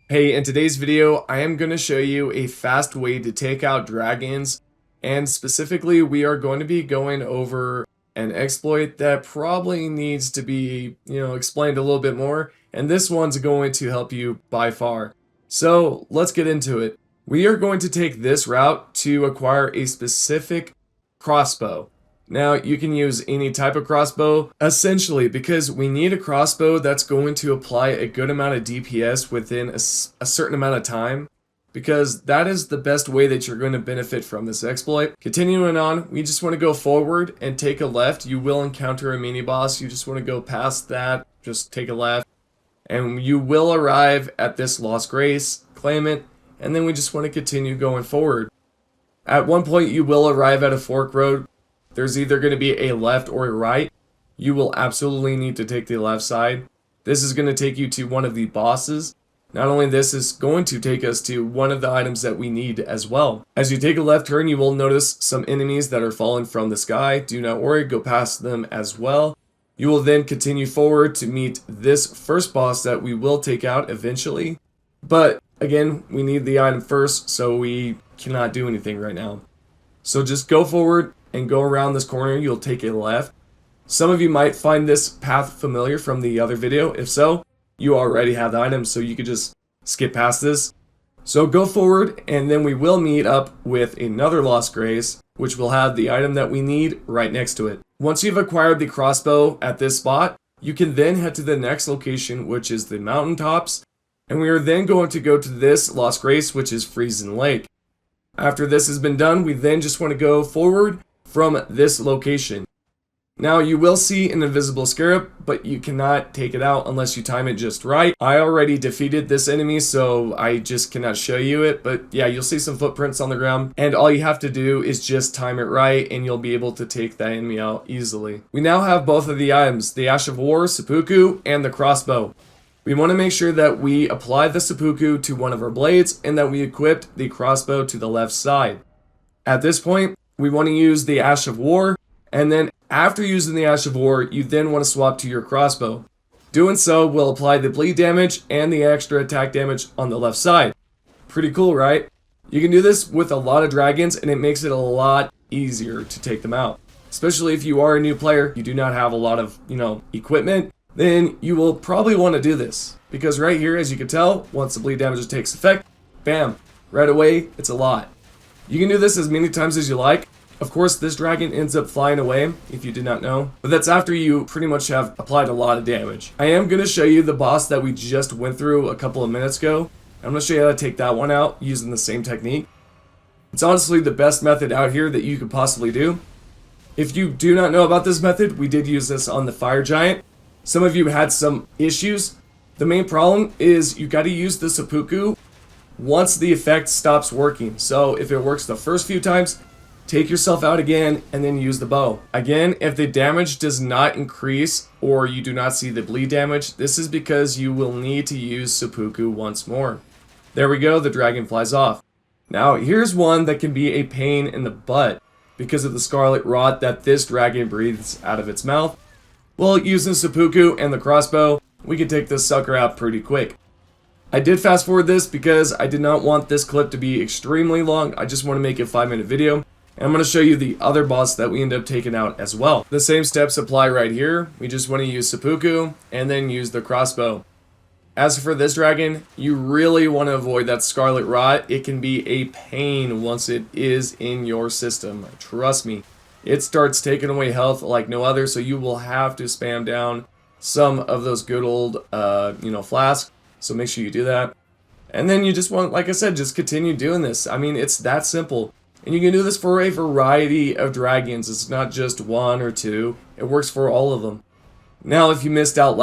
Hey, in today's video, I am going to show you a fast way to take out dragons, and specifically we are going to be going over an exploit that probably needs to be, explained a little bit more, and this one's going to help you by far. So let's get into it. We are going to take this route to acquire a specific crossbow. Now, you can use any type of crossbow, essentially, because we need a crossbow that's going to apply a good amount of DPS within a certain amount of time, because that is the best way that you're going to benefit from this exploit. Continuing on, we just want to go forward and take a left. You will encounter a mini boss. You just want to go past that, just take a left, and you will arrive at this Lost Grace, claim it, and then we just want to continue going forward. At one point, you will arrive at a fork road. There's either going to be a left or a right. You will absolutely need to take the left side. This is going to take you to one of the bosses. Not only this is going to take us to one of the items that we need as well. As you take a left turn, you will notice some enemies that are falling from the sky. Do not worry, go past them as well. You will then continue forward to meet this first boss that we will take out eventually. But again, we need the item first, so we cannot do anything right now. So just go forward and go around this corner. You'll take a left. Some of you might find this path familiar from the other video. If so, you already have the item, so you could just skip past this. So go forward, and then we will meet up with another Lost Grace, which will have the item that we need right next to it. Once you've acquired the crossbow at this spot, you can then head to the next location, which is the mountaintops, and we are then going to go to this Lost Grace, which is Freezing Lake. After this has been done, we then just want to go forward from this location. Now you will see an invisible scarab, but you cannot take it out unless you time it just right. I already defeated this enemy, so I just cannot show you it, but yeah, you'll see some footprints on the ground, and all you have to do is just time it right, and you'll be able to take that enemy out easily. We now have both of the items, the Ash of War, seppuku, and the crossbow. We want to make sure that we apply the seppuku to one of our blades and that we equipped the crossbow to the left side. At this point, we want to use the Ash of War, and then after using the Ash of War, you then want to swap to your crossbow. Doing so will apply the bleed damage and the extra attack damage on the left side. Pretty cool, right? You can do this with a lot of dragons, and it makes it a lot easier to take them out. Especially if you are a new player, you do not have a lot of, equipment, then you will probably want to do this. Because right here, as you can tell, once the bleed damage takes effect, bam, right away, it's a lot. You can do this as many times as you like. Of course, this dragon ends up flying away, if you did not know. But that's after you pretty much have applied a lot of damage. I am going to show you the boss that we just went through a couple of minutes ago. I'm going to show you how to take that one out using the same technique. It's honestly the best method out here that you could possibly do. If you do not know about this method, we did use this on the fire giant. Some of you had some issues. The main problem is you got to use the seppuku once the effect stops working. So if it works the first few times, take yourself out again and then use the bow. Again, if the damage does not increase or you do not see the bleed damage, this is because you will need to use seppuku once more. There we go, the dragon flies off. Now here's one that can be a pain in the butt because of the scarlet rot that this dragon breathes out of its mouth. Well, using seppuku and the crossbow, we can take this sucker out pretty quick. I did fast forward this because I did not want this clip to be extremely long. I just want to make it a 5-minute video. And I'm going to show you the other boss that we end up taking out as well. The same steps apply right here. We just want to use seppuku and then use the crossbow. As for this dragon, you really want to avoid that scarlet rot. It can be a pain once it is in your system. Trust me. It starts taking away health like no other, so you will have to spam down some of those good old, flasks. So make sure you do that. And then you just want, like I said, just continue doing this. I mean, it's that simple. And you can do this for a variety of dragons. It's not just one or two. It works for all of them. Now, if you missed out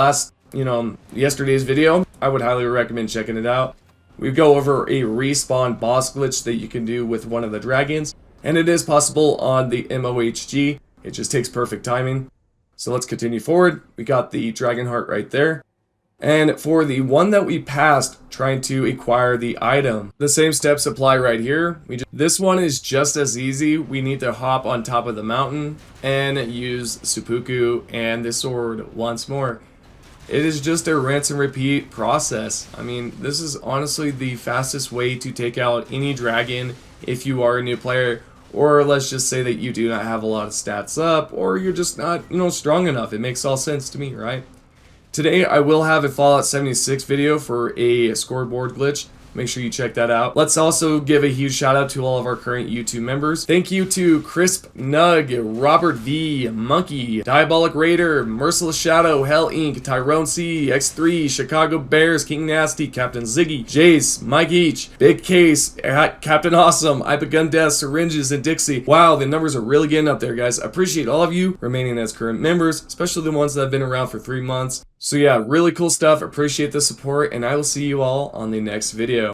yesterday's video, I would highly recommend checking it out. We go over a respawn boss glitch that you can do with one of the dragons. And it is possible on the MOHG. It just takes perfect timing. So let's continue forward. We got the dragon heart right there. And for the one that we passed, trying to acquire the item, the same steps apply right here. This one is just as easy. We need to hop on top of the mountain and use seppuku and the sword once more. It is just a rinse and repeat process. I mean, this is honestly the fastest way to take out any dragon if you are a new player, or let's just say that you do not have a lot of stats up, or you're just not, strong enough. It makes all sense to me, right? Today I will have a Fallout 76 video for a scoreboard glitch. Make sure you check that out. Let's also give a huge shout out to all of our current YouTube members. Thank you to Crisp Nug, Robert V, Monkey, Diabolic Raider, Merciless Shadow, Hell Inc., Tyrone C, X3, Chicago Bears, King Nasty, Captain Ziggy, Jace, Mike Each, Big Case, Captain Awesome, Ipagun Death, Syringes, and Dixie. Wow, the numbers are really getting up there, guys. I appreciate all of you remaining as current members, especially the ones that have been around for 3 months. So yeah, really cool stuff. Appreciate the support, and I will see you all on the next video.